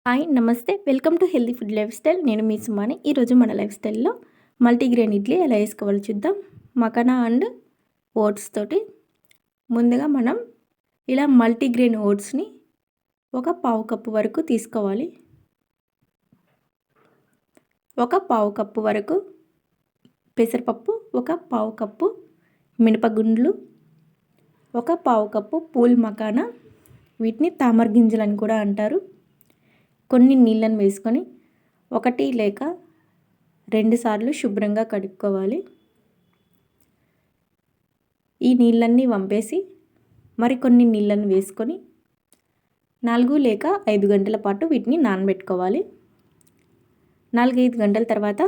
Hi నమస్తే welcome to healthy food life style. నేను మీ సుమాని. ఈరోజు మన లైఫ్ స్టైల్లో మల్టీగ్రెయిన్ ఇడ్లీ ఎలా వేసుకోవాలో చూద్దాం. మకానా అండ్ ఓట్స్ తోటి. ముందుగా మనం ఇలా మల్టీగ్రెయిన్ ఓట్స్ని ఒక పావు కప్పు వరకు తీసుకోవాలి. ఒక పావు కప్పు వరకు పెసరపప్పు, ఒక పావు కప్పు మినపగుండ్లు, ఒక పావు కప్పు పూల్ మకానా, వీటిని తామర గింజలని కూడా అంటారు. కొన్ని నీళ్ళని వేసుకొని 1 లేక 2 సార్లు శుభ్రంగా కడుక్కోవాలి. ఈ నీళ్ళన్నీ వంపేసి మరికొన్ని నీళ్ళని వేసుకొని 4 లేక 5 గంటల పాటు వీటిని నానబెట్టుకోవాలి. 4-5 గంటల తర్వాత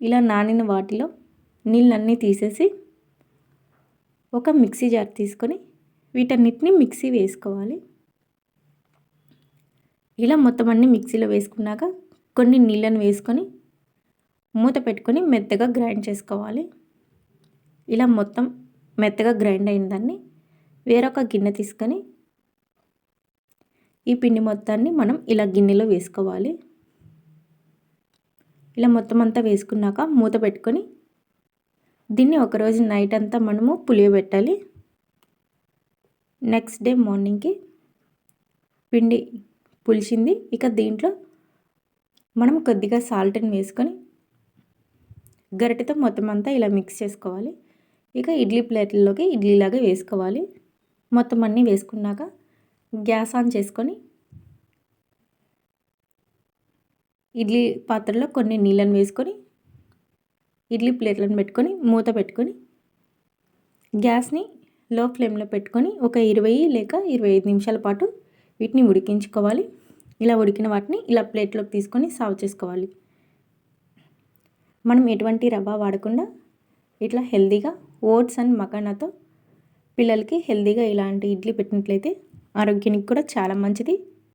ఇలా నానిన వాటిలో నీళ్ళన్నీ తీసేసి ఒక మిక్సీ జార్ తీసుకొని వీటన్నిటిని మిక్సీ వేసుకోవాలి. ఇలా మొత్తం అన్ని మిక్సీలో వేసుకున్నాక కొన్ని నీళ్ళని వేసుకొని మూత పెట్టుకొని మెత్తగా గ్రైండ్ చేసుకోవాలి. ఇలా మొత్తం మెత్తగా గ్రైండ్ అయిన దాన్ని వేరొక గిన్నె తీసుకొని ఈ పిండి మొత్తాన్ని మనం ఇలా గిన్నెలో వేసుకోవాలి. ఇలా మొత్తం అంతా వేసుకున్నాక మూత పెట్టుకొని దీన్ని ఒకరోజు నైట్ అంతా మనము పులియబెట్టాలి. నెక్స్ట్ డే మార్నింగ్కి పిండి పులిచింది. ఇక దీంట్లో మనం కొద్దిగా సాల్ట్ని వేసుకొని గరిటెతో మొత్తం అంతా ఇలా మిక్స్ చేసుకోవాలి. ఇక ఇడ్లీ ప్లేట్లలోకి ఇడ్లీలాగా వేసుకోవాలి. మొత్తం అన్నీ వేసుకున్నాక గ్యాస్ ఆన్ చేసుకొని ఇడ్లీ పాత్రలో కొన్ని నీళ్ళని వేసుకొని ఇడ్లీ ప్లేట్లను పెట్టుకొని మూత పెట్టుకొని గ్యాస్ని లో ఫ్లేమ్లో పెట్టుకొని ఒక 20 లేక 25 నిమిషాల పాటు వీటిని ఉడికించుకోవాలి. ఇలా ఉడికిన వాటిని ఇలా ప్లేట్లోకి తీసుకొని సర్వ్ చేసుకోవాలి. మనం ఎటువంటి రవ్వ వాడకుండా ఇట్లా హెల్తీగా ఓట్స్ అండ్ మకానాతో పిల్లలకి హెల్తీగా ఇలాంటి ఇడ్లీ పెట్టినట్లయితే ఆరోగ్యానికి కూడా చాలా మంచిది.